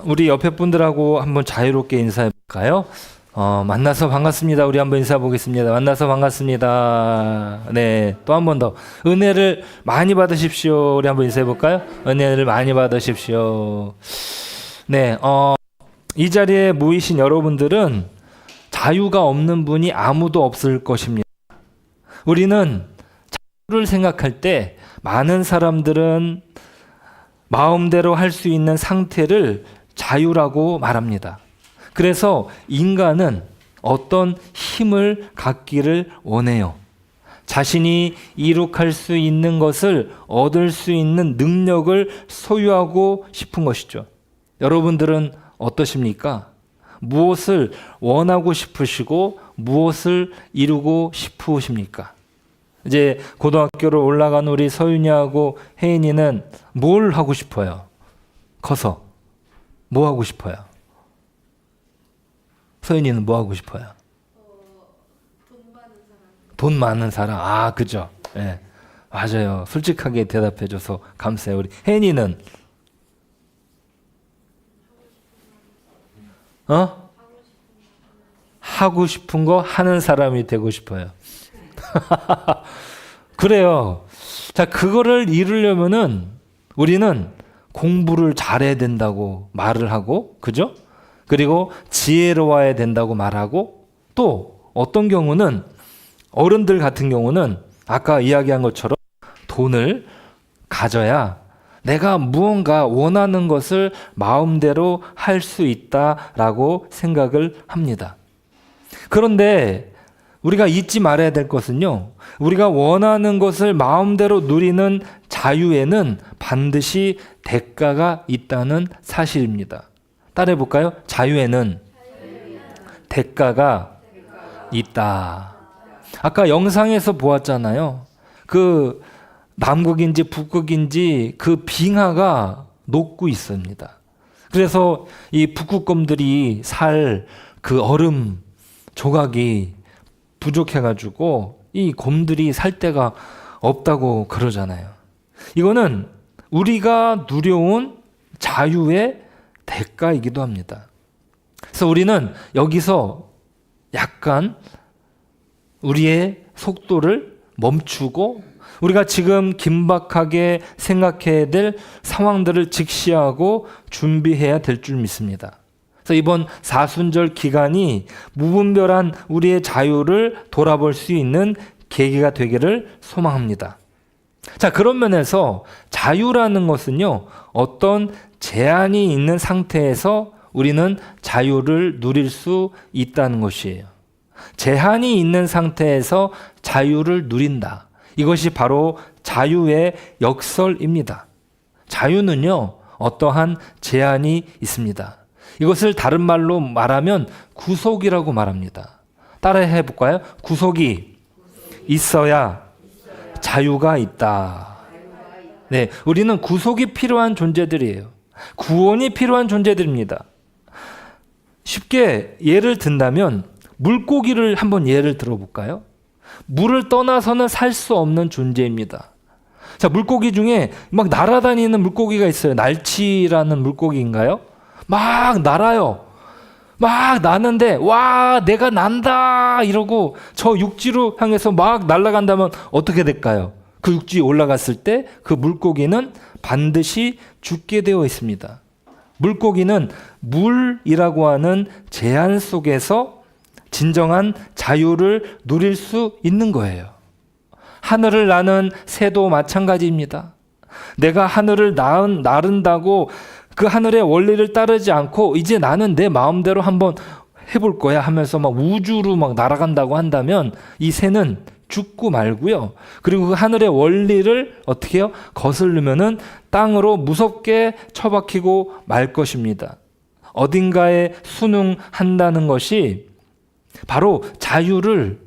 우리 옆에 분들하고 한번 자유롭게 인사해 볼까요? 만나서 반갑습니다. 우리 한번 인사해 보겠습니다. 만나서 반갑습니다. 네, 또 한 번 더 은혜를 많이 받으십시오. 우리 한번 인사해 볼까요? 은혜를 많이 받으십시오. 네, 이 자리에 모이신 여러분들은 자유가 없는 분이 아무도 없을 것입니다. 우리는 자유를 생각할 때 많은 사람들은 마음대로 할 수 있는 상태를 자유라고 말합니다. 그래서 인간은 어떤 힘을 갖기를 원해요. 자신이 이룩할 수 있는 것을 얻을 수 있는 능력을 소유하고 싶은 것이죠. 여러분들은 어떠십니까? 무엇을 원하고 싶으시고 무엇을 이루고 싶으십니까? 이제 고등학교를 올라간 우리 서윤이하고 혜인이는 뭘 하고 싶어요? 커서 뭐 하고 싶어요? 서윤이는 뭐 하고 싶어요? 돈 많은 사람. 아, 그죠? 예, 네, 맞아요. 솔직하게 대답해줘서 감사해요. 우리 혜인이는 하고 싶은 거 하는 사람이 되고 싶어요. 그래요. 자, 그거를 이루려면은 우리는 공부를 잘해야 된다고 말을 하고, 그죠? 그리고 지혜로워야 된다고 말하고, 또 어떤 경우는 어른들 같은 경우는 아까 이야기한 것처럼 돈을 가져야 내가 무언가 원하는 것을 마음대로 할 수 있다라고 생각을 합니다. 그런데 우리가 잊지 말아야 될 것은요, 우리가 원하는 것을 마음대로 누리는 자유에는 반드시 대가가 있다는 사실입니다. 따라해 볼까요? 자유에는 대가가 있다. 아까 영상에서 보았잖아요. 그 남극인지 북극인지 그 빙하가 녹고 있습니다. 그래서 이 북극곰들이 살 그 얼음 조각이 부족해가지고 이 곰들이 살 데가 없다고 그러잖아요. 이거는 우리가 누려온 자유의 대가이기도 합니다. 그래서 우리는 여기서 약간 우리의 속도를 멈추고 우리가 지금 긴박하게 생각해야 될 상황들을 직시하고 준비해야 될 줄 믿습니다. 그래서 이번 사순절 기간이 무분별한 우리의 자유를 돌아볼 수 있는 계기가 되기를 소망합니다. 자, 그런 면에서 자유라는 것은요, 어떤 제한이 있는 상태에서 우리는 자유를 누릴 수 있다는 것이에요. 제한이 있는 상태에서 자유를 누린다. 이것이 바로 자유의 역설입니다. 자유는요, 어떠한 제한이 있습니다. 이것을 다른 말로 말하면 구속이라고 말합니다. 따라해 볼까요? 구속이 있어야 자유가 있다. 네, 우리는 구속이 필요한 존재들이에요. 구원이 필요한 존재들입니다. 쉽게 예를 든다면 물고기를 한번 예를 들어볼까요? 물을 떠나서는 살 수 없는 존재입니다. 자, 물고기 중에 막 날아다니는 물고기가 있어요. 날치라는 물고기인가요? 막 날아요. 막 나는데 와, 내가 난다 이러고 저 육지로 향해서 막 날아간다면 어떻게 될까요? 그 육지에 올라갔을 때 그 물고기는 반드시 죽게 되어 있습니다. 물고기는 물이라고 하는 제한 속에서 진정한 자유를 누릴 수 있는 거예요. 하늘을 나는 새도 마찬가지입니다. 내가 하늘을 나른다고 그 하늘의 원리를 따르지 않고 이제 나는 내 마음대로 한번 해볼 거야 하면서 막 우주로 막 날아간다고 한다면 이 새는 죽고 말고요. 그리고 그 하늘의 원리를 어떻게 해요? 거스르면은 땅으로 무섭게 처박히고 말 것입니다. 어딘가에 순응한다는 것이 바로 자유를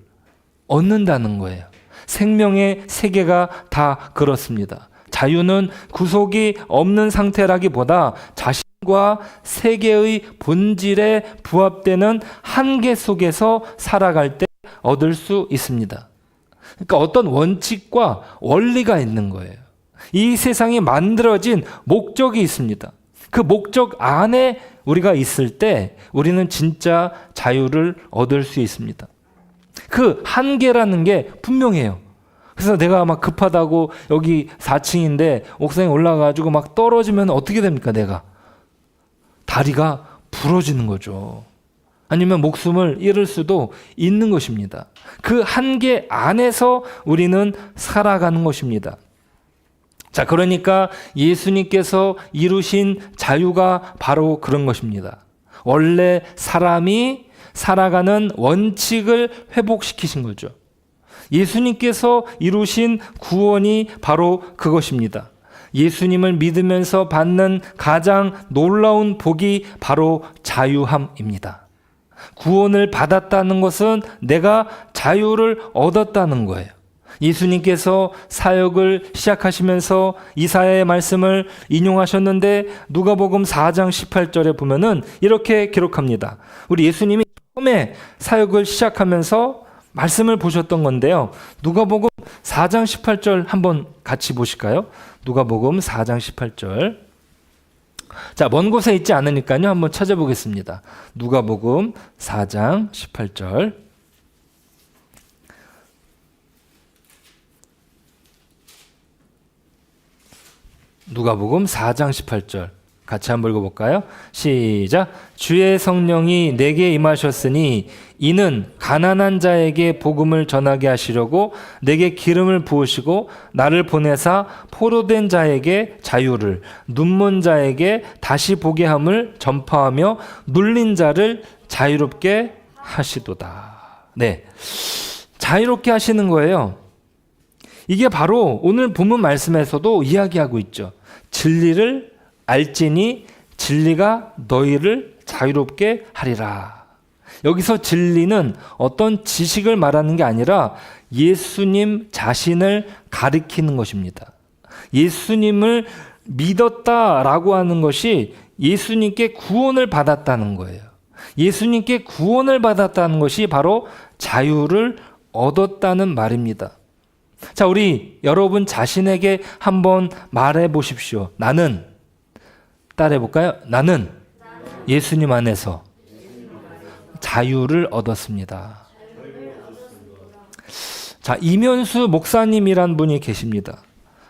얻는다는 거예요. 생명의 세계가 다 그렇습니다. 자유는 구속이 없는 상태라기보다 자신과 세계의 본질에 부합되는 한계 속에서 살아갈 때 얻을 수 있습니다. 그러니까 어떤 원칙과 원리가 있는 거예요. 이 세상이 만들어진 목적이 있습니다. 그 목적 안에 우리가 있을 때 우리는 진짜 자유를 얻을 수 있습니다. 그 한계라는 게 분명해요. 그래서 내가 막 급하다고 여기 4층인데 옥상에 올라가가지고 막 떨어지면 어떻게 됩니까? 내가 다리가 부러지는 거죠. 아니면 목숨을 잃을 수도 있는 것입니다. 그 한계 안에서 우리는 살아가는 것입니다. 자, 그러니까 예수님께서 이루신 자유가 바로 그런 것입니다. 원래 사람이 살아가는 원칙을 회복시키신 거죠. 예수님께서 이루신 구원이 바로 그것입니다. 예수님을 믿으면서 받는 가장 놀라운 복이 바로 자유함입니다. 구원을 받았다는 것은 내가 자유를 얻었다는 거예요. 예수님께서 사역을 시작하시면서 이사야의 말씀을 인용하셨는데 누가복음 4장 18절에 보면은 이렇게 기록합니다. 우리 예수님이 처음에 사역을 시작하면서 말씀을 보셨던 건데요. 누가복음 4장 18절 한번 같이 보실까요? 누가복음 4장 18절. 자, 먼 곳에 있지 않으니까요. 한번 찾아보겠습니다. 누가복음 4장 18절. 누가복음 4장 18절 같이 한번 읽어볼까요? 시작. 주의 성령이 내게 임하셨으니 이는 가난한 자에게 복음을 전하게 하시려고 내게 기름을 부으시고 나를 보내사 포로된 자에게 자유를, 눈먼 자에게 다시 보게 함을 전파하며 눌린 자를 자유롭게 하시도다. 네, 자유롭게 하시는 거예요. 이게 바로 오늘 본문 말씀에서도 이야기하고 있죠. 진리를 알지니 진리가 너희를 자유롭게 하리라. 여기서 진리는 어떤 지식을 말하는 게 아니라 예수님 자신을 가리키는 것입니다. 예수님을 믿었다라고 하는 것이 예수님께 구원을 받았다는 거예요. 예수님께 구원을 받았다는 것이 바로 자유를 얻었다는 말입니다. 자, 우리 여러분 자신에게 한번 말해 보십시오. 나는, 따라해 볼까요? 나는 예수님 안에서 자유를 얻었습니다. 자, 이면수 목사님이란 분이 계십니다.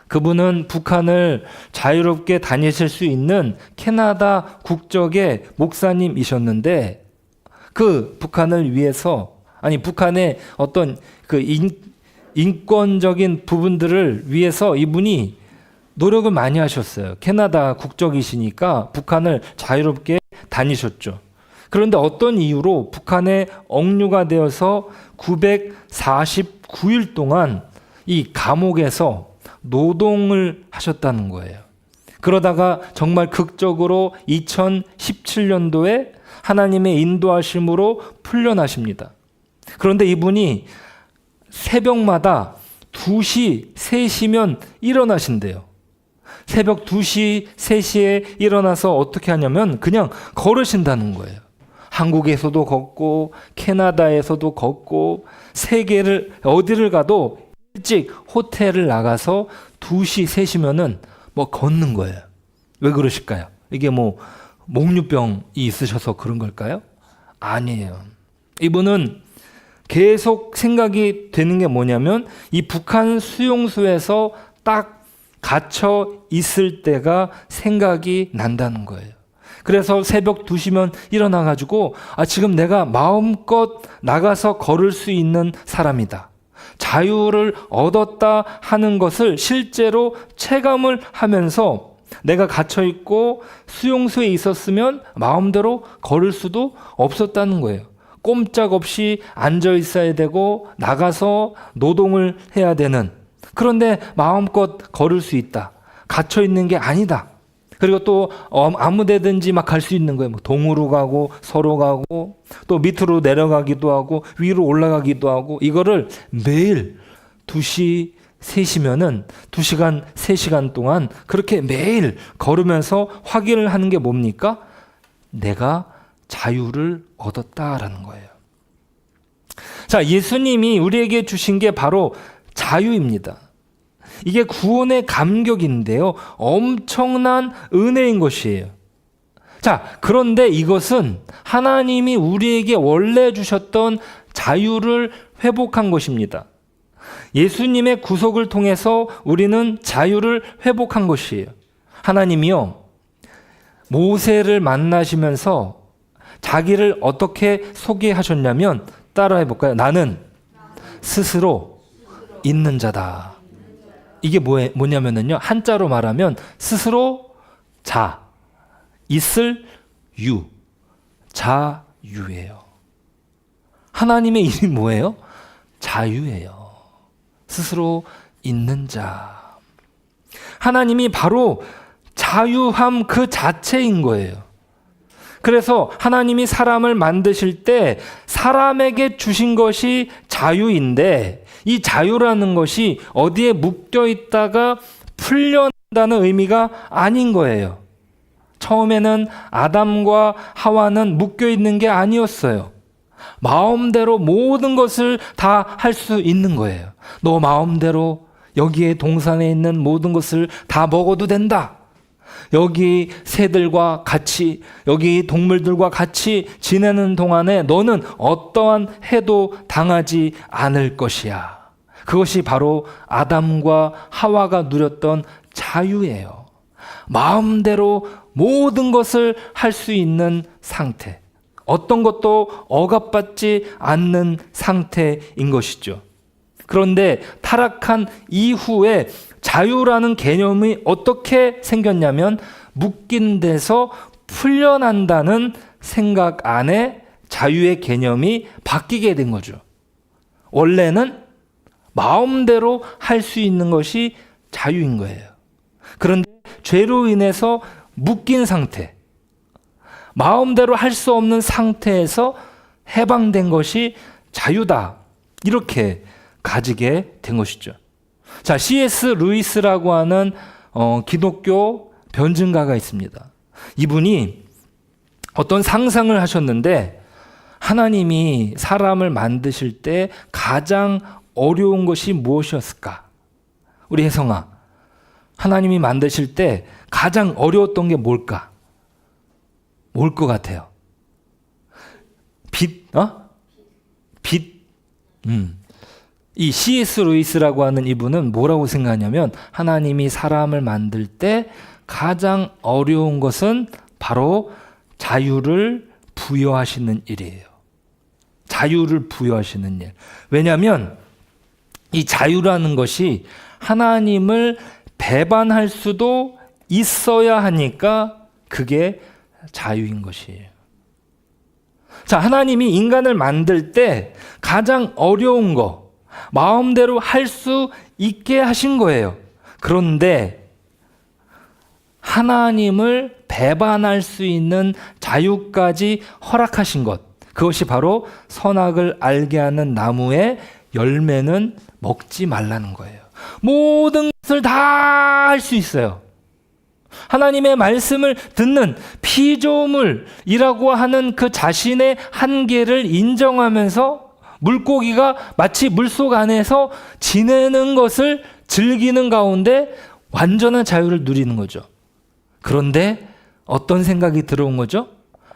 그분은 북한을 자유롭게 다니실 수 있는 캐나다 국적의 목사님이셨는데 그 북한을 위해서, 아니 북한의 어떤 그 인권적인 부분들을 위해서 이분이 노력을 많이 하셨어요. 캐나다 국적이시니까 북한을 자유롭게 다니셨죠. 그런데 어떤 이유로 북한에 억류가 되어서 949일 동안 이 감옥에서 노동을 하셨다는 거예요. 그러다가 정말 극적으로 2017년도에 하나님의 인도하심으로 풀려나십니다. 그런데 이분이 새벽마다 2시, 3시면 일어나신대요. 새벽 2시, 3시에 일어나서 어떻게 하냐면 그냥 걸으신다는 거예요. 한국에서도 걷고 캐나다에서도 걷고 세계를 어디를 가도 일찍 호텔을 나가서 2시, 3시면은 뭐 걷는 거예요. 왜 그러실까요? 이게 뭐 목류병이 있으셔서 그런 걸까요? 아니에요. 이분은 계속 생각이 되는 게 뭐냐면 이 북한 수용소에서 딱 갇혀 있을 때가 생각이 난다는 거예요. 그래서 새벽 2시면 일어나가지고 지금 내가 마음껏 나가서 걸을 수 있는 사람이다. 자유를 얻었다 하는 것을 실제로 체감을 하면서 내가 갇혀있고 수용소에 있었으면 마음대로 걸을 수도 없었다는 거예요. 꼼짝없이 앉아 있어야 되고 나가서 노동을 해야 되는, 그런데 마음껏 걸을 수 있다. 갇혀 있는 게 아니다. 그리고 또 아무 데든지 막 갈 수 있는 거예요. 뭐 동으로 가고 서로 가고 또 밑으로 내려가기도 하고 위로 올라가기도 하고, 이거를 매일 2시, 3시면은 2시간, 3시간 동안 그렇게 매일 걸으면서 확인을 하는 게 뭡니까? 내가 자유를 얻었다라는 거예요. 자, 예수님이 우리에게 주신 게 바로 자유입니다. 이게 구원의 감격인데요. 엄청난 은혜인 것이에요. 자, 그런데 이것은 하나님이 우리에게 원래 주셨던 자유를 회복한 것입니다. 예수님의 구속을 통해서 우리는 자유를 회복한 것이에요. 하나님이요, 모세를 만나시면서 자기를 어떻게 소개하셨냐면, 따라해 볼까요? 나는 스스로 있는 자다. 이게 뭐냐면요, 한자로 말하면 스스로 자, 있을 유, 자유예요. 하나님의 이름이 뭐예요? 자유예요. 스스로 있는 자. 하나님이 바로 자유함 그 자체인 거예요. 그래서 하나님이 사람을 만드실 때 사람에게 주신 것이 자유인데, 이 자유라는 것이 어디에 묶여 있다가 풀려난다는 의미가 아닌 거예요. 처음에는 아담과 하와는 묶여 있는 게 아니었어요. 마음대로 모든 것을 다 할 수 있는 거예요. 너 마음대로 여기에 동산에 있는 모든 것을 다 먹어도 된다. 여기 새들과 같이, 여기 동물들과 같이 지내는 동안에 너는 어떠한 해도 당하지 않을 것이야. 그것이 바로 아담과 하와가 누렸던 자유예요. 마음대로 모든 것을 할 수 있는 상태. 어떤 것도 억압받지 않는 상태인 것이죠. 그런데 타락한 이후에 자유라는 개념이 어떻게 생겼냐면, 묶인 데서 풀려난다는 생각 안에 자유의 개념이 바뀌게 된 거죠. 원래는 마음대로 할 수 있는 것이 자유인 거예요. 그런데 죄로 인해서 묶인 상태, 마음대로 할 수 없는 상태에서 해방된 것이 자유다. 이렇게 가지게 된 것이죠. 자, C.S. 루이스라고 하는 기독교 변증가가 있습니다. 이분이 어떤 상상을 하셨는데, 하나님이 사람을 만드실 때 가장 어려운 것이 무엇이었을까? 우리 혜성아, 하나님이 만드실 때 가장 어려웠던 게 뭘까? 뭘 것 같아요? 빛? 빛? 이 C.S. 루이스라고 하는 이분은 뭐라고 생각하냐면, 하나님이 사람을 만들 때 가장 어려운 것은 바로 자유를 부여하시는 일이에요. 자유를 부여하시는 일. 왜냐하면 이 자유라는 것이 하나님을 배반할 수도 있어야 하니까 그게 자유인 것이에요. 자, 하나님이 인간을 만들 때 가장 어려운 거, 마음대로 할 수 있게 하신 거예요. 그런데 하나님을 배반할 수 있는 자유까지 허락하신 것, 그것이 바로 선악을 알게 하는 나무의 열매는 먹지 말라는 거예요. 모든 것을 다 할 수 있어요. 하나님의 말씀을 듣는 피조물이라고 하는 그 자신의 한계를 인정하면서 물고기가 마치 물속 안에서 지내는 것을 즐기는 가운데 완전한 자유를 누리는 거죠. 그런데 어떤 생각이 들어온 거죠?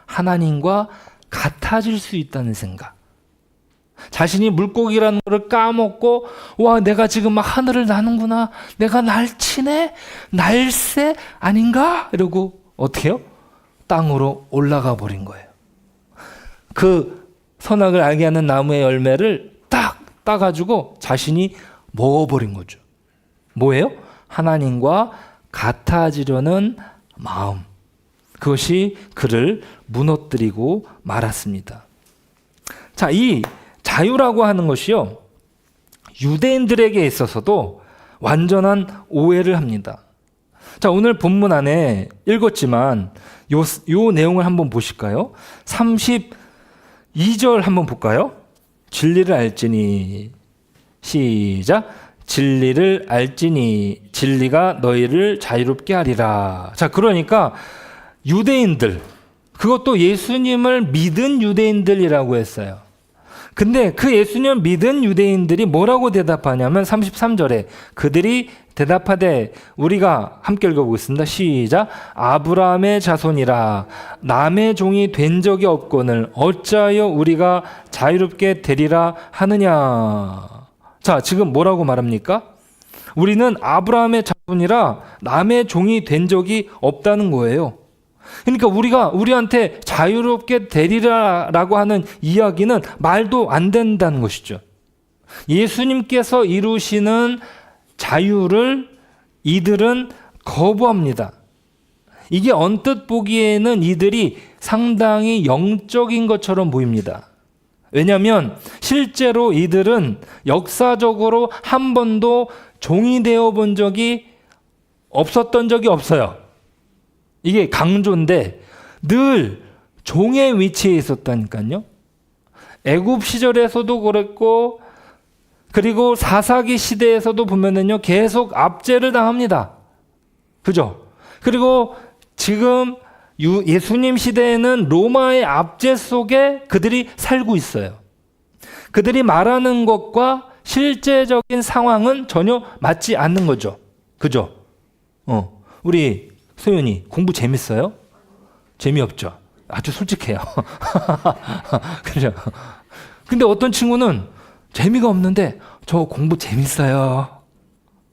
하나님과 같아질 수 있다는 생각. 자신이 물고기라는 것을 까먹고, 와, 내가 지금 막 하늘을 나는구나, 내가 날치네, 날새 아닌가? 이러고 어떻게 해요? 땅으로 올라가 버린 거예요. 그 선악을 알게 하는 나무의 열매를 딱 따가지고 자신이 먹어버린 거죠. 뭐예요? 하나님과 같아지려는 마음. 그것이 그를 무너뜨리고 말았습니다. 자, 이 자유라고 하는 것이요, 유대인들에게 있어서도 완전한 오해를 합니다. 자, 오늘 본문 안에 읽었지만 요 내용을 한번 보실까요? 32절 한번 볼까요? 진리를 알지니, 시작. 진리를 알지니 진리가 너희를 자유롭게 하리라. 자, 그러니까 유대인들, 그것도 예수님을 믿은 유대인들이라고 했어요. 근데 그 예수님을 믿은 유대인들이 뭐라고 대답하냐면 33절에 그들이 대답하되, 우리가 함께 읽어보겠습니다. 시작. 아브라함의 자손이라 남의 종이 된 적이 없거늘 어찌하여 우리가 자유롭게 되리라 하느냐. 자, 지금 뭐라고 말합니까? 우리는 아브라함의 자손이라 남의 종이 된 적이 없다는 거예요. 그러니까 우리한테 자유롭게 되리라라고 하는 이야기는 말도 안 된다는 것이죠. 예수님께서 이루시는 자유를 이들은 거부합니다. 이게 언뜻 보기에는 이들이 상당히 영적인 것처럼 보입니다. 왜냐하면 실제로 이들은 역사적으로 한 번도 종이 되어 본 적이 없었던 적이 없어요. 이게 강조인데 늘 종의 위치에 있었다니까요. 애굽 시절에서도 그랬고, 그리고 사사기 시대에서도 보면은요, 계속 압제를 당합니다. 그죠? 그리고 지금 예수님 시대에는 로마의 압제 속에 그들이 살고 있어요. 그들이 말하는 것과 실제적인 상황은 전혀 맞지 않는 거죠. 그죠? 우리 소연이 공부 재밌어요? 재미없죠? 아주 솔직해요. 그죠? 근데 어떤 친구는 재미가 없는데 저 공부 재밌어요.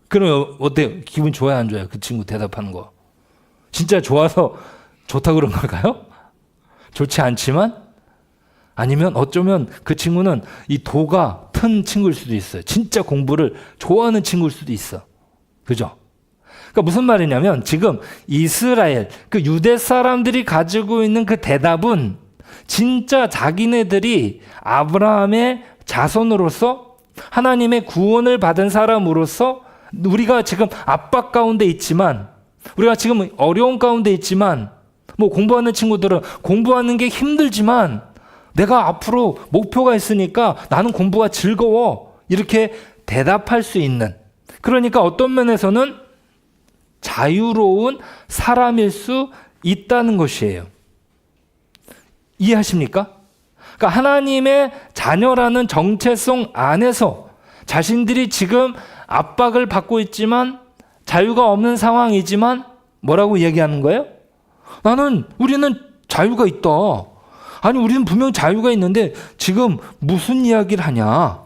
그럼 어때요? 기분 좋아요, 안 좋아요? 그 친구 대답하는 거. 진짜 좋아서 좋다 그런 걸까요? 좋지 않지만, 아니면 어쩌면 그 친구는 이 도가 튼 친구일 수도 있어요. 진짜 공부를 좋아하는 친구일 수도 있어. 그죠? 그러니까 무슨 말이냐면 지금 이스라엘, 그 유대 사람들이 가지고 있는 그 대답은 진짜 자기네들이 아브라함의 자손으로서 하나님의 구원을 받은 사람으로서 우리가 지금 압박 가운데 있지만, 우리가 지금 어려운 가운데 있지만, 뭐 공부하는 친구들은 공부하는 게 힘들지만 내가 앞으로 목표가 있으니까 나는 공부가 즐거워, 이렇게 대답할 수 있는, 그러니까 어떤 면에서는 자유로운 사람일 수 있다는 것이에요. 이해하십니까? 그러니까 하나님의 자녀라는 정체성 안에서 자신들이 지금 압박을 받고 있지만, 자유가 없는 상황이지만 뭐라고 얘기하는 거예요? 우리는 자유가 있다. 아니, 우리는 분명 자유가 있는데 지금 무슨 이야기를 하냐?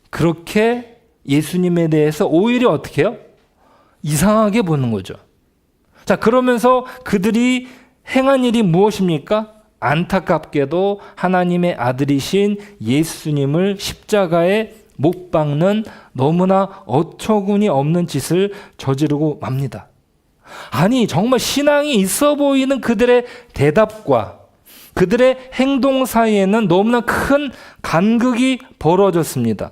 그렇게 예수님에 대해서 오히려 어떻게 해요? 이상하게 보는 거죠. 자, 그러면서 그들이 행한 일이 무엇입니까? 안타깝게도 하나님의 아들이신 예수님을 십자가에 못 박는 너무나 어처구니 없는 짓을 저지르고 맙니다. 아니, 정말 신앙이 있어 보이는 그들의 대답과 그들의 행동 사이에는 너무나 큰 간극이 벌어졌습니다.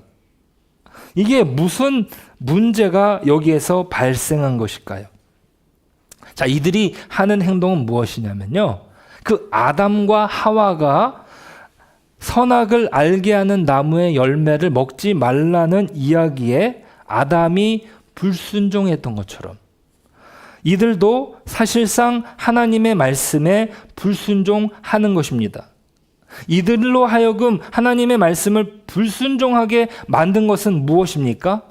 이게 무슨 문제가 여기에서 발생한 것일까요? 자, 이들이 하는 행동은 무엇이냐면요, 그 아담과 하와가 선악을 알게 하는 나무의 열매를 먹지 말라는 이야기에 아담이 불순종했던 것처럼 이들도 사실상 하나님의 말씀에 불순종하는 것입니다. 이들로 하여금 하나님의 말씀을 불순종하게 만든 것은 무엇입니까?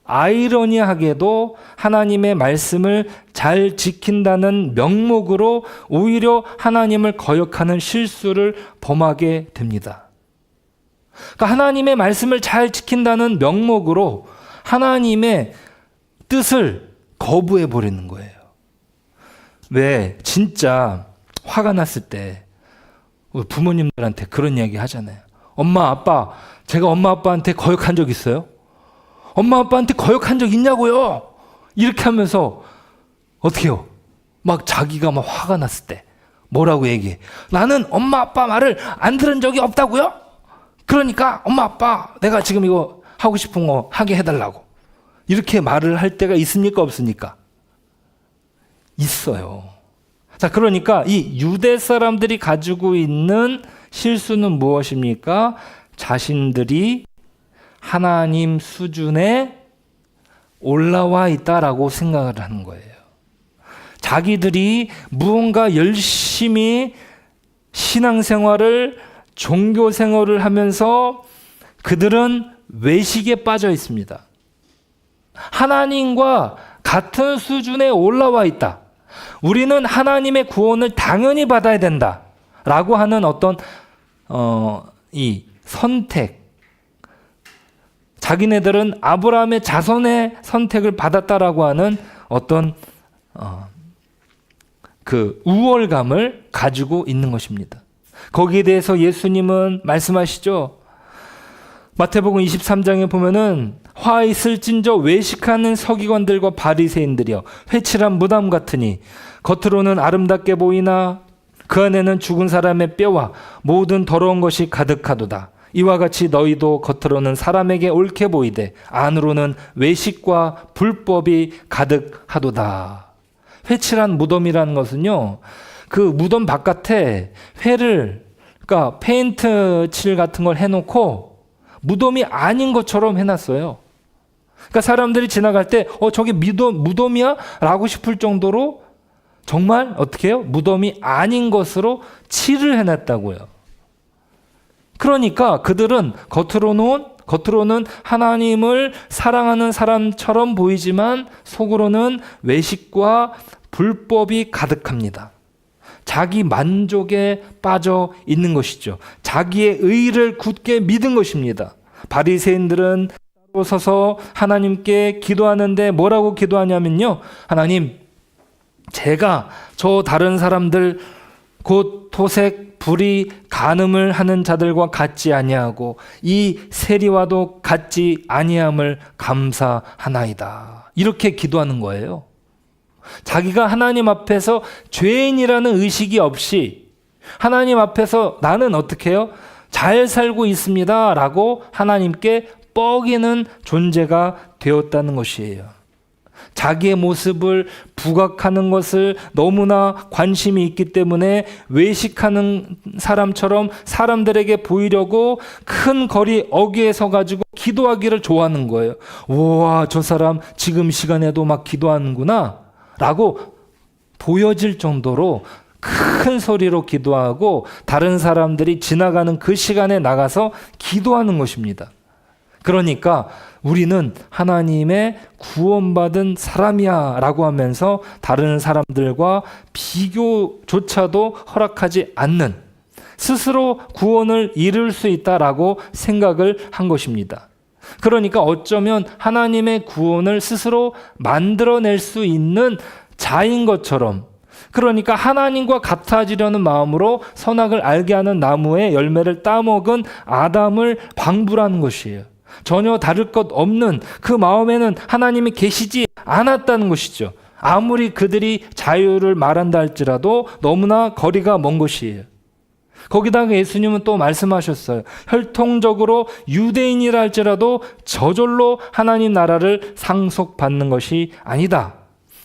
아이러니하게도 하나님의 말씀을 잘 지킨다는 명목으로 오히려 하나님을 거역하는 실수를 범하게 됩니다. 그러니까 하나님의 말씀을 잘 지킨다는 명목으로 하나님의 뜻을 거부해 버리는 거예요. 왜 진짜 화가 났을 때 부모님들한테 그런 이야기 하잖아요. 엄마, 아빠, 제가 엄마, 아빠한테 거역한 적 있어요? 엄마, 아빠한테 거역한 적 있냐고요? 이렇게 하면서 어떻게 해요? 막 자기가 막 화가 났을 때 뭐라고 얘기해? 나는 엄마, 아빠 말을 안 들은 적이 없다고요? 그러니까 엄마, 아빠, 내가 지금 이거 하고 싶은 거 하게 해달라고. 이렇게 말을 할 때가 있습니까, 없습니까? 있어요. 자, 그러니까 이 유대 사람들이 가지고 있는 실수는 무엇입니까? 자신들이 하나님 수준에 올라와 있다라고 생각을 하는 거예요. 자기들이 무언가 열심히 신앙생활을, 종교생활을 하면서 그들은 외식에 빠져 있습니다. 하나님과 같은 수준에 올라와 있다. 우리는 하나님의 구원을 당연히 받아야 된다. 라고 하는 어떤 이 선택. 자기네들은 아브라함의 자손의 선택을 받았다라고 하는 어떤 그 우월감을 가지고 있는 것입니다. 거기에 대해서 예수님은 말씀하시죠. 마태복음 23장에 보면은 화 있을진저 외식하는 서기관들과 바리새인들이여 회칠한 무덤 같으니 겉으로는 아름답게 보이나 그 안에는 죽은 사람의 뼈와 모든 더러운 것이 가득하도다. 이와 같이 너희도 겉으로는 사람에게 옳게 보이되 안으로는 외식과 불법이 가득하도다. 회칠한 무덤이라는 것은요, 그 무덤 바깥에 그러니까 페인트 칠 같은 걸 해놓고 무덤이 아닌 것처럼 해놨어요. 그러니까 사람들이 지나갈 때 저게 무덤이야? 라고 싶을 정도로 정말 어떻게 해요? 무덤이 아닌 것으로 칠을 해놨다고요. 그러니까 그들은 겉으로는 하나님을 사랑하는 사람처럼 보이지만 속으로는 외식과 불법이 가득합니다. 자기 만족에 빠져 있는 것이죠. 자기의 의의를 굳게 믿은 것입니다. 바리새인들은 따로 서서 하나님께 기도하는데 뭐라고 기도하냐면요. 하나님, 제가 저 다른 사람들 곧 토색, 불의, 간음을 하는 자들과 같지 아니하고 이 세리와도 같지 아니함을 감사하나이다. 이렇게 기도하는 거예요. 자기가 하나님 앞에서 죄인이라는 의식이 없이 하나님 앞에서 나는 어떻게 해요? 잘 살고 있습니다 라고 하나님께 뻐기는 존재가 되었다는 것이에요. 자기의 모습을 부각하는 것을 너무나 관심이 있기 때문에 외식하는 사람처럼 사람들에게 보이려고 큰 거리 어귀에 서가지고 기도하기를 좋아하는 거예요. 우와, 저 사람 지금 시간에도 막 기도하는구나 라고 보여질 정도로 큰 소리로 기도하고 다른 사람들이 지나가는 그 시간에 나가서 기도하는 것입니다. 그러니까 우리는 하나님의 구원받은 사람이야 라고 하면서 다른 사람들과 비교조차도 허락하지 않는 스스로 구원을 이룰 수 있다라고 생각을 한 것입니다. 그러니까 어쩌면 하나님의 구원을 스스로 만들어낼 수 있는 자인 것처럼, 그러니까 하나님과 같아지려는 마음으로 선악을 알게 하는 나무의 열매를 따먹은 아담을 방불하는 것이에요. 전혀 다를 것 없는 그 마음에는 하나님이 계시지 않았다는 것이죠. 아무리 그들이 자유를 말한다 할지라도 너무나 거리가 먼 것이에요. 거기다가 예수님은 또 말씀하셨어요. 혈통적으로 유대인이라 할지라도 저절로 하나님 나라를 상속받는 것이 아니다.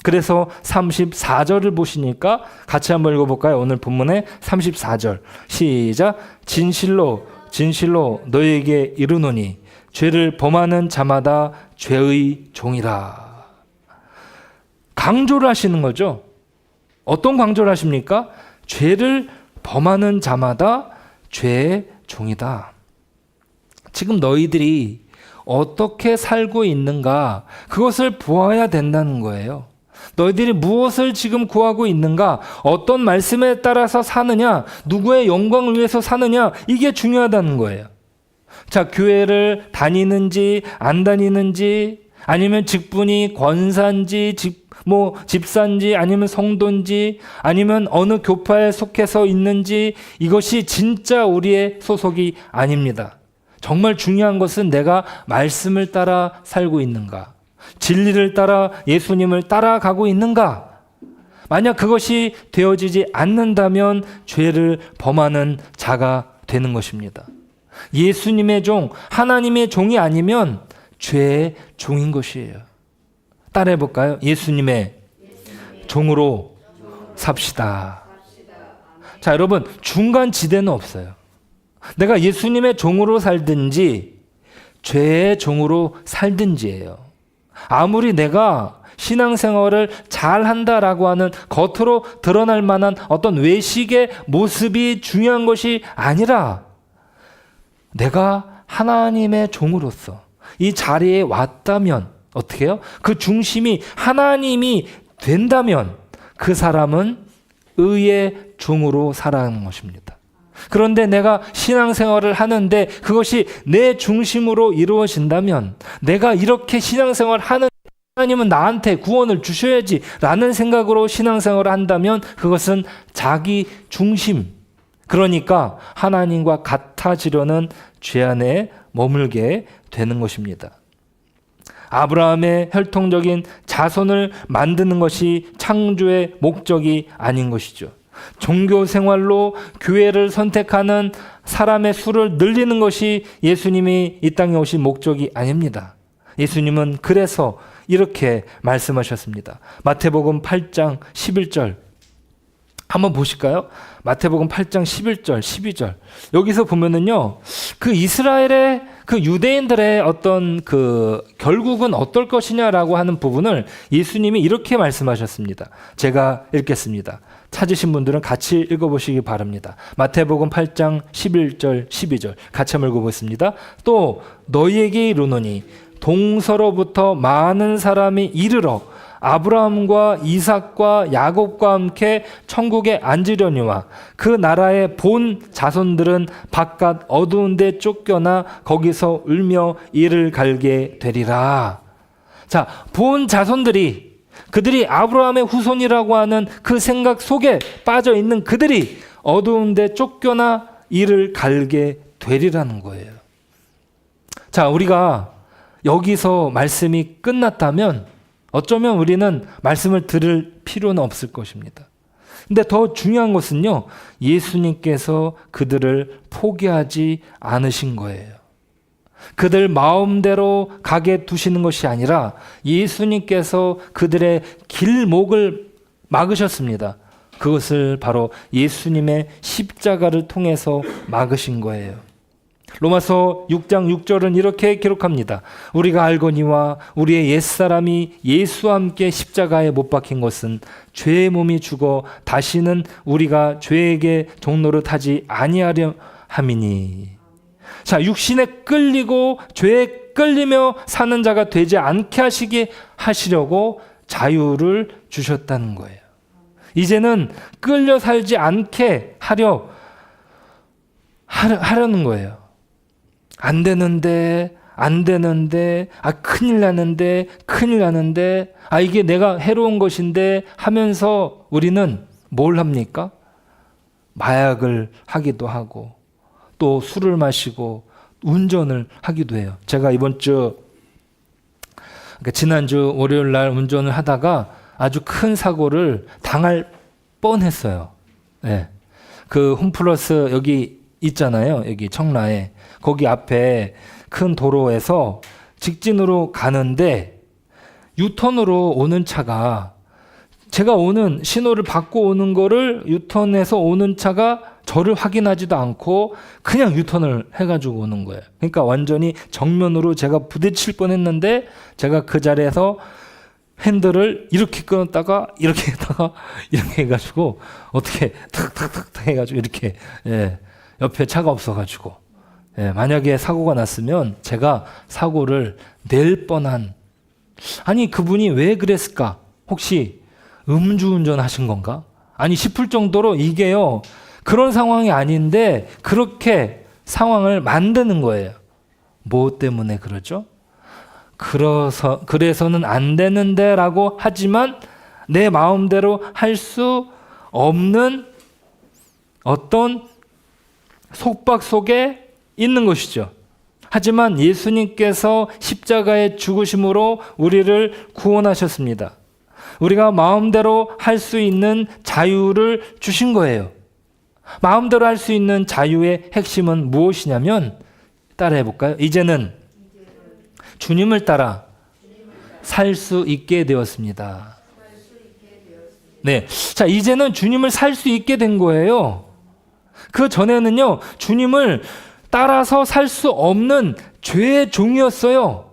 그래서 34절을 보시니까 같이 한번 읽어볼까요? 오늘 본문의 34절 시작. 진실로 진실로 너희에게 이르노니 죄를 범하는 자마다 죄의 종이라. 강조를 하시는 거죠. 어떤 강조를 하십니까? 죄를 범하는 자마다 죄의 종이다. 지금 너희들이 어떻게 살고 있는가, 그것을 보아야 된다는 거예요. 너희들이 무엇을 지금 구하고 있는가, 어떤 말씀에 따라서 사느냐, 누구의 영광을 위해서 사느냐, 이게 중요하다는 거예요. 자, 교회를 다니는지 안 다니는지, 아니면 직분이 권사인지 집사인지 아니면 성도인지 아니면 어느 교파에 속해서 있는지, 이것이 진짜 우리의 소속이 아닙니다. 정말 중요한 것은 내가 말씀을 따라 살고 있는가, 진리를 따라 예수님을 따라가고 있는가. 만약 그것이 되어지지 않는다면 죄를 범하는 자가 되는 것입니다. 예수님의 종, 하나님의 종이 아니면 죄의 종인 것이에요. 따라해 볼까요? 예수님의 종으로 삽시다. 자, 여러분, 중간 지대는 없어요. 내가 예수님의 종으로 살든지 죄의 종으로 살든지예요. 아무리 내가 신앙생활을 잘한다라고 하는 겉으로 드러날 만한 어떤 외식의 모습이 중요한 것이 아니라, 내가 하나님의 종으로서 이 자리에 왔다면 어떻게 해요? 그 중심이 하나님이 된다면 그 사람은 의의 종으로 살아가는 것입니다. 그런데 내가 신앙생활을 하는데 그것이 내 중심으로 이루어진다면, 내가 이렇게 신앙생활을 하는, 하나님은 나한테 구원을 주셔야지 라는 생각으로 신앙생활을 한다면 그것은 자기 중심, 그러니까 하나님과 같아지려는 죄 안에 머물게 되는 것입니다. 아브라함의 혈통적인 자손을 만드는 것이 창조의 목적이 아닌 것이죠. 종교 생활로 교회를 선택하는 사람의 수를 늘리는 것이 예수님이 이 땅에 오신 목적이 아닙니다. 예수님은 그래서 이렇게 말씀하셨습니다. 마태복음 8장 11절 한번 보실까요? 마태복음 8장 11절, 12절. 여기서 보면은요, 그 이스라엘의 그 유대인들의 어떤 그 결국은 어떨 것이냐라고 하는 부분을 예수님이 이렇게 말씀하셨습니다. 제가 읽겠습니다. 찾으신 분들은 같이 읽어보시기 바랍니다. 마태복음 8장 11절, 12절. 같이 한번 읽어보겠습니다. 또 너희에게 이르노니 동서로부터 많은 사람이 이르러 아브라함과 이삭과 야곱과 함께 천국에 앉으려니와 그 나라의 본 자손들은 바깥 어두운 데 쫓겨나 거기서 울며 이를 갈게 되리라. 자, 본 자손들이, 그들이 아브라함의 후손이라고 하는 그 생각 속에 빠져 있는 그들이 어두운 데 쫓겨나 이를 갈게 되리라는 거예요. 자, 우리가 여기서 말씀이 끝났다면 어쩌면 우리는 말씀을 들을 필요는 없을 것입니다. 근데 더 중요한 것은요, 예수님께서 그들을 포기하지 않으신 거예요. 그들 마음대로 가게 두시는 것이 아니라 예수님께서 그들의 길목을 막으셨습니다. 그것을 바로 예수님의 십자가를 통해서 막으신 거예요. 로마서 6장 6절은 이렇게 기록합니다. 우리가 알거니와 우리의 옛사람이 예수와 함께 십자가에 못 박힌 것은 죄의 몸이 죽어 다시는 우리가 죄에게 종노릇 하지 아니하려 함이니. 자, 육신에 끌리고 죄에 끌리며 사는 자가 되지 않게 하시려고 자유를 주셨다는 거예요. 이제는 끌려 살지 않게 하려는 거예요. 안 되는데, 큰일 나는데, 이게 내가 해로운 것인데 하면서 우리는 뭘 합니까? 마약을 하기도 하고, 또 술을 마시고, 운전을 하기도 해요. 제가 지난주 월요일 날 운전을 하다가 아주 큰 사고를 당할 뻔했어요. 네. 그 홈플러스 여기 있잖아요. 여기 청라에. 거기 앞에 큰 도로에서 직진으로 가는데 유턴으로 오는 차가, 제가 오는 신호를 받고 오는 거를 유턴해서 오는 차가 저를 확인하지도 않고 그냥 유턴을 해가지고 오는 거예요. 그러니까 완전히 정면으로 제가 부딪힐 뻔했는데 제가 그 자리에서 핸들을 이렇게 끊었다가 이렇게 했다가 이렇게 해가지고 어떻게 탁탁탁탁 해가지고 이렇게, 예, 옆에 차가 없어가지고, 예, 만약에 사고가 났으면 제가 사고를 낼 뻔한, 아니 그분이 왜 그랬을까? 혹시 음주운전 하신 건가? 아니 싶을 정도로 이게요, 그런 상황이 아닌데 그렇게 상황을 만드는 거예요. 뭐 때문에 그러죠? 그래서는 안 되는데 라고 하지만 내 마음대로 할 수 없는 어떤 속박 속에 있는 것이죠. 하지만 예수님께서 십자가의 죽으심으로 우리를 구원하셨습니다. 우리가 마음대로 할 수 있는 자유를 주신 거예요. 마음대로 할 수 있는 자유의 핵심은 무엇이냐면, 따라해 볼까요? 이제는 주님을 따라 살 수 있게 되었습니다. 네. 자, 이제는 주님을 살 수 있게 된 거예요. 그 전에는요, 주님을 따라서 살 수 없는 죄의 종이었어요.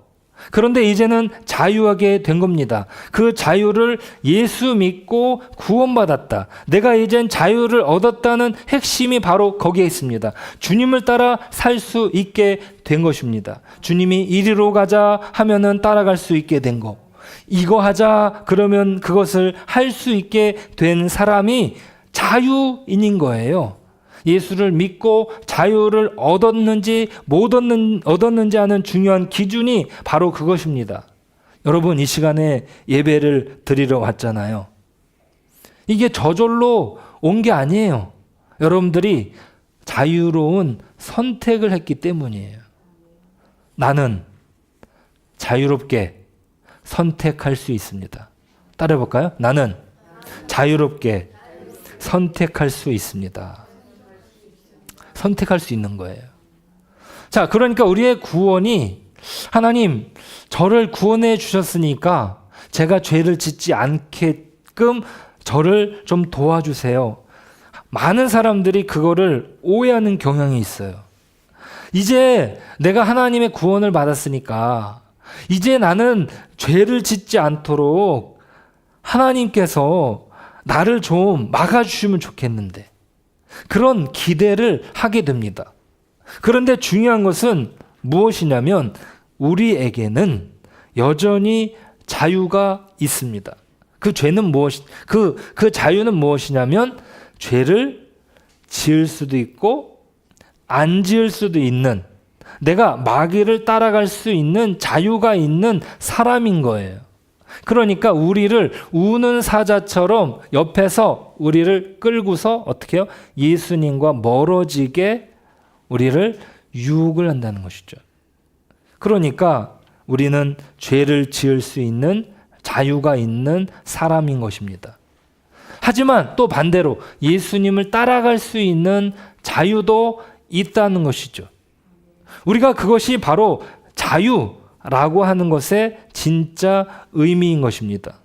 그런데 이제는 자유하게 된 겁니다. 그 자유를 예수 믿고 구원받았다. 내가 이젠 자유를 얻었다는 핵심이 바로 거기에 있습니다. 주님을 따라 살 수 있게 된 것입니다. 주님이 이리로 가자 하면은 따라갈 수 있게 된 거. 이거 하자 그러면 그것을 할 수 있게 된 사람이 자유인인 거예요. 예수를 믿고 자유를 얻었는지 못 얻었는지 하는 중요한 기준이 바로 그것입니다. 여러분, 이 시간에 예배를 드리러 왔잖아요. 이게 저절로 온 게 아니에요. 여러분들이 자유로운 선택을 했기 때문이에요. 나는 자유롭게 선택할 수 있습니다. 따라해볼까요? 나는 자유롭게 선택할 수 있습니다. 선택할 수 있는 거예요. 자, 그러니까 우리의 구원이 하나님 저를 구원해 주셨으니까 제가 죄를 짓지 않게끔 저를 좀 도와주세요. 많은 사람들이 그거를 오해하는 경향이 있어요. 이제 내가 하나님의 구원을 받았으니까 이제 나는 죄를 짓지 않도록 하나님께서 나를 좀 막아주시면 좋겠는데 그런 기대를 하게 됩니다. 그런데 중요한 것은 무엇이냐면 우리에게는 여전히 자유가 있습니다. 그 자유는 무엇이냐면 죄를 지을 수도 있고 안 지을 수도 있는, 내가 마귀를 따라갈 수 있는 자유가 있는 사람인 거예요. 그러니까 우리를 우는 사자처럼 옆에서 우리를 끌고서 어떻게 해요? 예수님과 멀어지게 우리를 유혹을 한다는 것이죠. 그러니까 우리는 죄를 지을 수 있는 자유가 있는 사람인 것입니다. 하지만 또 반대로 예수님을 따라갈 수 있는 자유도 있다는 것이죠. 우리가 그것이 바로 자유라고 하는 것의 진짜 의미인 것입니다.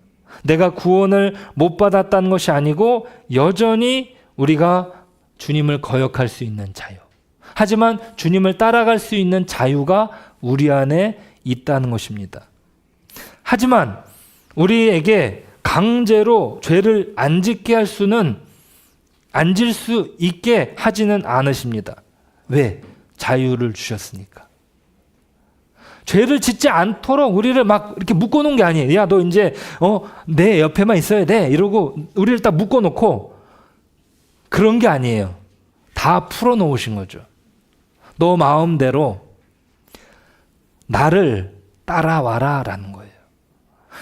내가 구원을 못 받았다는 것이 아니고 여전히 우리가 주님을 거역할 수 있는 자유. 하지만 주님을 따라갈 수 있는 자유가 우리 안에 있다는 것입니다. 하지만 우리에게 강제로 죄를 안 짓게 할 수는 안 질 수 있게 하지는 않으십니다. 왜? 자유를 주셨으니까. 죄를 짓지 않도록 우리를 막 이렇게 묶어놓은 게 아니에요. 야, 너 이제 내 옆에만 있어야 돼 이러고 우리를 딱 묶어놓고 그런 게 아니에요. 다 풀어놓으신 거죠. 너 마음대로 나를 따라와라 라는 거예요.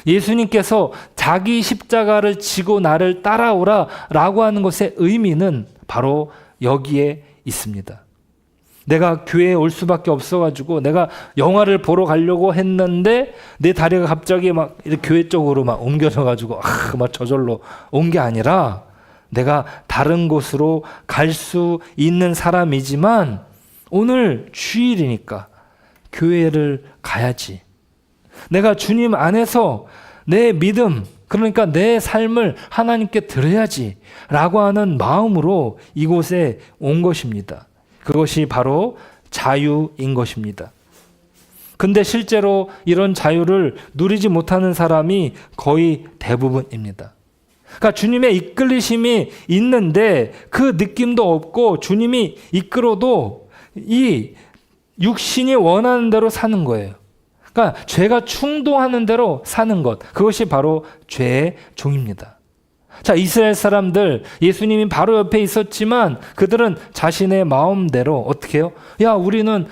예수님께서 자기 십자가를 지고 나를 따라오라 라고 하는 것의 의미는 바로 여기에 있습니다. 내가 교회에 올 수밖에 없어가지고 내가 영화를 보러 가려고 했는데 내 다리가 갑자기 막 이렇게 교회 쪽으로 막 옮겨져가지고 막 저절로 온 게 아니라 내가 다른 곳으로 갈 수 있는 사람이지만 오늘 주일이니까 교회를 가야지. 내가 주님 안에서 내 믿음, 그러니까 내 삶을 하나님께 드려야지 라고 하는 마음으로 이곳에 온 것입니다. 그것이 바로 자유인 것입니다. 근데 실제로 이런 자유를 누리지 못하는 사람이 거의 대부분입니다. 그러니까 주님의 이끌리심이 있는데 그 느낌도 없고 주님이 이끌어도 이 육신이 원하는 대로 사는 거예요. 그러니까 죄가 충동하는 대로 사는 것, 그것이 바로 죄의 종입니다. 자, 이스라엘 사람들 예수님이 바로 옆에 있었지만 그들은 자신의 마음대로 어떻게 해요? 야, 우리는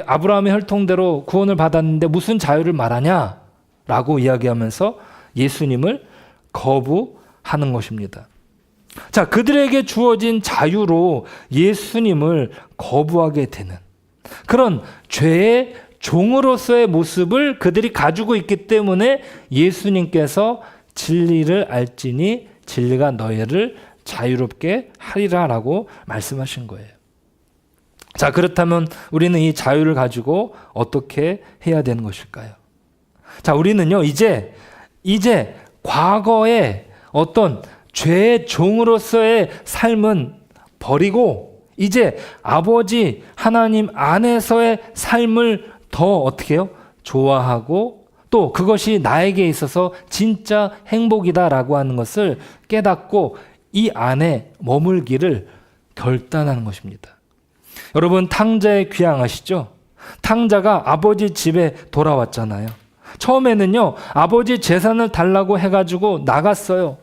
아브라함의 혈통대로 구원을 받았는데 무슨 자유를 말하냐? 라고 이야기하면서 예수님을 거부하는 것입니다. 자, 그들에게 주어진 자유로 예수님을 거부하게 되는 그런 죄의 종으로서의 모습을 그들이 가지고 있기 때문에 예수님께서 진리를 알지니 진리가 너희를 자유롭게 하리라 라고 말씀하신 거예요. 자, 그렇다면 우리는 이 자유를 가지고 어떻게 해야 되는 것일까요? 자, 우리는요 이제 과거의 어떤 죄의 종으로서의 삶은 버리고 이제 아버지 하나님 안에서의 삶을 더 어떻게 해요? 좋아하고 또 그것이 나에게 있어서 진짜 행복이다라고 하는 것을 깨닫고 이 안에 머물기를 결단하는 것입니다. 여러분, 탕자의 귀향 아시죠? 탕자가 아버지 집에 돌아왔잖아요. 처음에는요, 아버지 재산을 달라고 해가지고 나갔어요.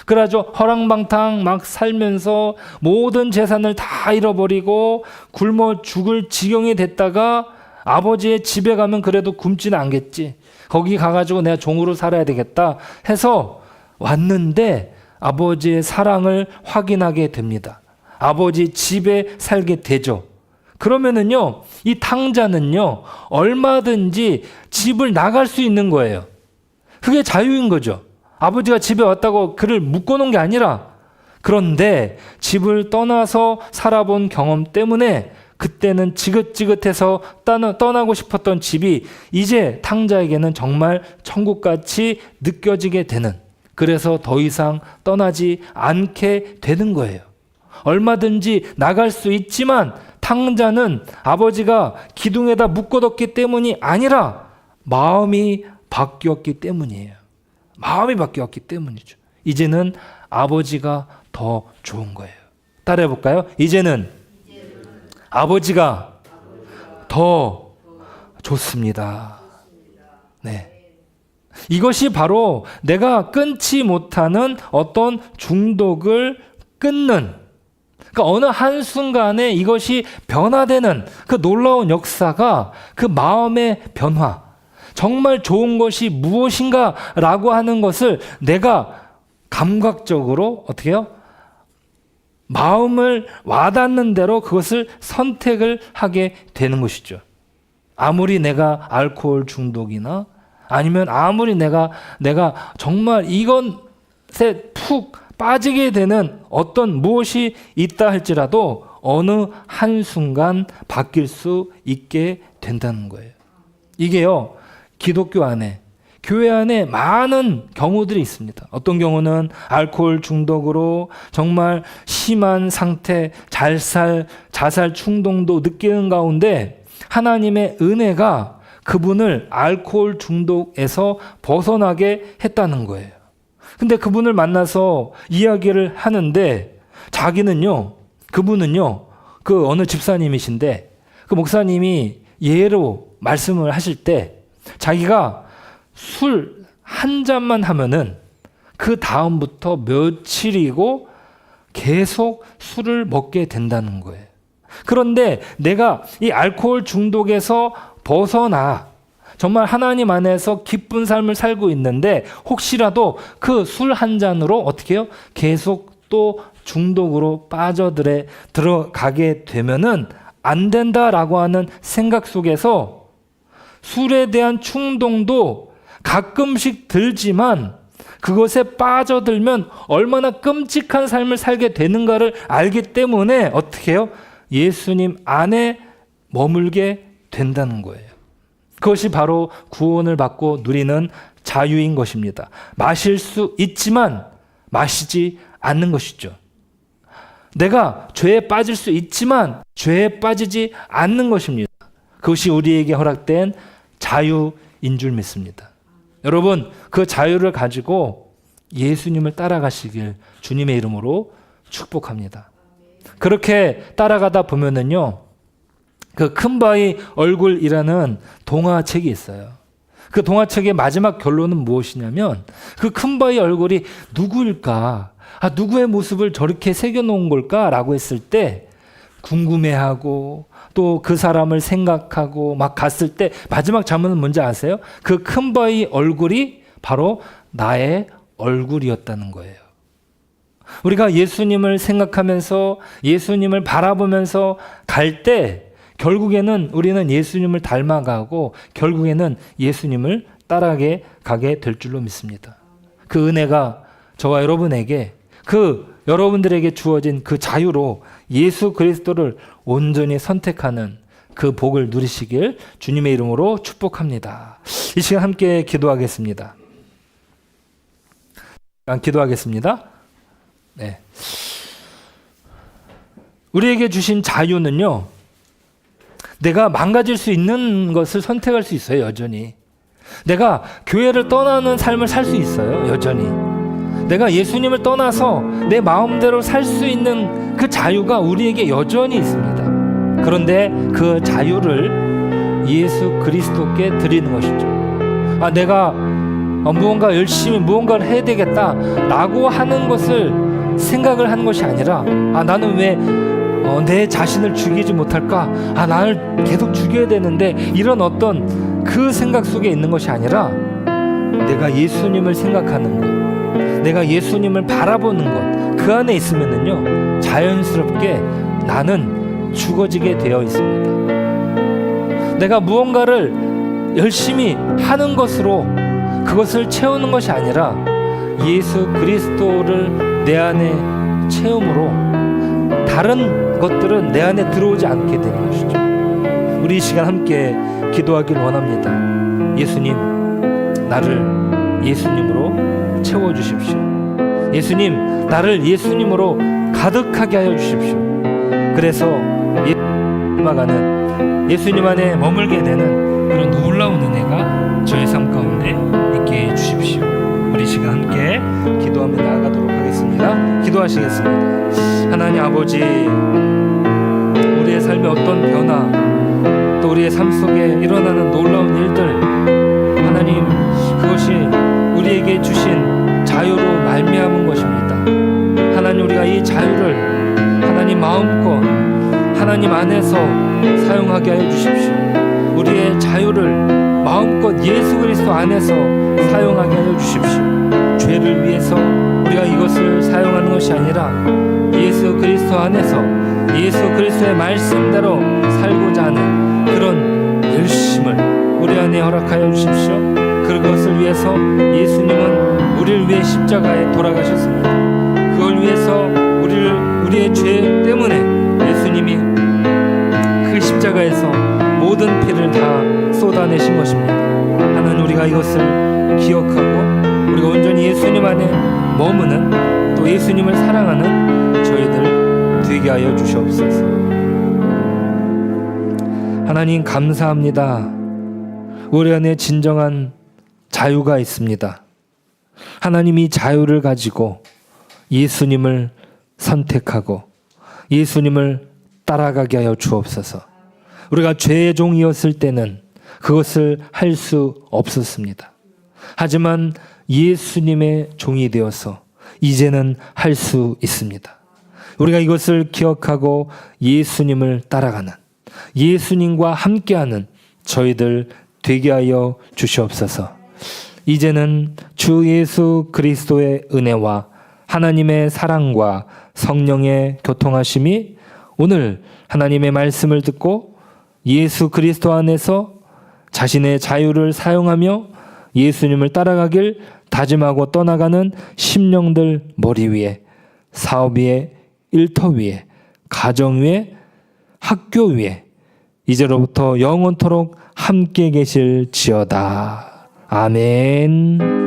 그래가지고 허랑방탕 막 살면서 모든 재산을 다 잃어버리고 굶어 죽을 지경이 됐다가 아버지의 집에 가면 그래도 굶지는 않겠지. 거기 가가지고 내가 종으로 살아야 되겠다 해서 왔는데 아버지의 사랑을 확인하게 됩니다. 아버지 집에 살게 되죠. 그러면은요, 이 탕자는요, 얼마든지 집을 나갈 수 있는 거예요. 그게 자유인 거죠. 아버지가 집에 왔다고 그를 묶어놓은 게 아니라, 그런데 집을 떠나서 살아본 경험 때문에 그때는 지긋지긋해서 떠나고 싶었던 집이 이제 탕자에게는 정말 천국같이 느껴지게 되는, 그래서 더 이상 떠나지 않게 되는 거예요. 얼마든지 나갈 수 있지만 탕자는 아버지가 기둥에다 묶어뒀기 때문이 아니라 마음이 바뀌었기 때문이에요. 마음이 바뀌었기 때문이죠. 이제는 아버지가 더 좋은 거예요. 따라해 볼까요? 이제는 아버지가 더 좋습니다. 네. 이것이 바로 내가 끊지 못하는 어떤 중독을 끊는, 그러니까 어느 한순간에 이것이 변화되는 그 놀라운 역사가 그 마음의 변화, 정말 좋은 것이 무엇인가 라고 하는 것을 내가 감각적으로 어떻게 해요? 마음을 와닿는 대로 그것을 선택을 하게 되는 것이죠. 아무리 내가 알코올 중독이나 아니면 아무리 내가 정말 이것에 푹 빠지게 되는 어떤 무엇이 있다 할지라도 어느 한순간 바뀔 수 있게 된다는 거예요. 이게요, 기독교 안에, 교회 안에 많은 경우들이 있습니다. 어떤 경우는 알코올 중독으로 정말 심한 상태, 자살 충동도 느끼는 가운데 하나님의 은혜가 그분을 알코올 중독에서 벗어나게 했다는 거예요. 근데 그분을 만나서 이야기를 하는데 그분은요, 그 어느 집사님이신데 그 목사님이 예로 말씀을 하실 때 자기가 술 한 잔만 하면은 그 다음부터 며칠이고 계속 술을 먹게 된다는 거예요. 그런데 내가 이 알코올 중독에서 벗어나 정말 하나님 안에서 기쁜 삶을 살고 있는데 혹시라도 그 술 한 잔으로 어떻게 해요? 계속 또 중독으로 들어가게 되면은 안 된다라고 하는 생각 속에서 술에 대한 충동도 가끔씩 들지만 그것에 빠져들면 얼마나 끔찍한 삶을 살게 되는가를 알기 때문에 어떻게 해요? 예수님 안에 머물게 된다는 거예요. 그것이 바로 구원을 받고 누리는 자유인 것입니다. 마실 수 있지만 마시지 않는 것이죠. 내가 죄에 빠질 수 있지만 죄에 빠지지 않는 것입니다. 그것이 우리에게 허락된 자유인 줄 믿습니다. 여러분, 그 자유를 가지고 예수님을 따라가시길 주님의 이름으로 축복합니다. 그렇게 따라가다 보면은요, 그 큰바위 얼굴이라는 동화책이 있어요. 그 동화책의 마지막 결론은 무엇이냐면 그 큰바위 얼굴이 누구일까? 누구의 모습을 저렇게 새겨놓은 걸까? 라고 했을 때 궁금해하고 또 그 사람을 생각하고 막 갔을 때 마지막 장면은 뭔지 아세요? 그 큰바위 얼굴이 바로 나의 얼굴이었다는 거예요. 우리가 예수님을 생각하면서 예수님을 바라보면서 갈 때 결국에는 우리는 예수님을 닮아가고 결국에는 예수님을 따라가게 될 줄로 믿습니다. 그 은혜가 저와 여러분에게 여러분들에게 주어진 그 자유로 예수 그리스도를 온전히 선택하는 그 복을 누리시길 주님의 이름으로 축복합니다. 이 시간 함께 기도하겠습니다. 기도하겠습니다. 네. 우리에게 주신 자유는요, 내가 망가질 수 있는 것을 선택할 수 있어요, 여전히. 내가 교회를 떠나는 삶을 살 수 있어요, 여전히. 내가 예수님을 떠나서 내 마음대로 살 수 있는 그 자유가 우리에게 여전히 있습니다. 그런데 그 자유를 예수 그리스도께 드리는 것이죠. 내가 무언가 열심히 무언가를 해야 되겠다라고 하는 것을 생각을 하는 것이 아니라 나는 왜 내 자신을 죽이지 못할까? 나를 계속 죽여야 되는데, 이런 어떤 그 생각 속에 있는 것이 아니라 내가 예수님을 생각하는 것, 내가 예수님을 바라보는 것, 그 안에 있으면은요 자연스럽게 나는 죽어지게 되어 있습니다. 내가 무언가를 열심히 하는 것으로 그것을 채우는 것이 아니라 예수 그리스도를 내 안에 채움으로 다른 것들은 내 안에 들어오지 않게 되는 것이죠. 우리 이 시간 함께 기도하길 원합니다. 예수님, 나를 예수님으로 채워주십시오. 예수님, 나를 예수님으로 가득하게 하여 주십시오. 그래서 예수님 안에 머물게 되는 그런 놀라운 은혜가 저의 삶 가운데 있게 해주십시오. 우리 시간 함께 기도하며 나아가도록 하겠습니다. 기도하시겠습니다. 하나님 아버지, 우리의 삶의 어떤 변화, 또 우리의 삶 속에 일어나는 놀라운 일들, 하나님, 그것이 우리에게 주신 자유로 말미암은 것입니다. 하나님, 우리가 이 자유를 하나님 마음껏 하나님 안에서 사용하게 하여 주십시오. 우리의 자유를 마음껏 예수 그리스도 안에서 사용하게 하여 주십시오. 죄를 위해서 우리가 이것을 사용하는 것이 아니라 예수 그리스도 안에서 예수 그리스도의 말씀대로 살고자 하는 그런 열심을 우리 안에 허락하여 주십시오. 그것을 위해서 예수님은 우리를 위해 십자가에 돌아가셨습니다. 그걸 위해서 우리의 죄 때문에 예수님이 그 십자가에서 모든 피를 다 쏟아내신 것입니다. 하나님, 우리가 이것을 기억하고 우리가 온전히 예수님 안에 머무는, 또 예수님을 사랑하는 저희들 되게 하여 주시옵소서. 하나님, 감사합니다. 우리 안에 진정한 자유가 있습니다. 하나님, 이 자유를 가지고 예수님을 선택하고 예수님을 따라가게 하여 주옵소서. 우리가 죄의 종이었을 때는 그것을 할 수 없었습니다. 하지만 예수님의 종이 되어서 이제는 할 수 있습니다. 우리가 이것을 기억하고 예수님을 따라가는, 예수님과 함께하는 저희들 되게 하여 주시옵소서. 이제는 주 예수 그리스도의 은혜와 하나님의 사랑과 성령의 교통하심이 오늘 하나님의 말씀을 듣고 예수 그리스도 안에서 자신의 자유를 사용하며 예수님을 따라가길 다짐하고 떠나가는 심령들 머리 위에, 사업 위에, 일터 위에, 가정 위에, 학교 위에 이제로부터 영원토록 함께 계실지어다. 아멘.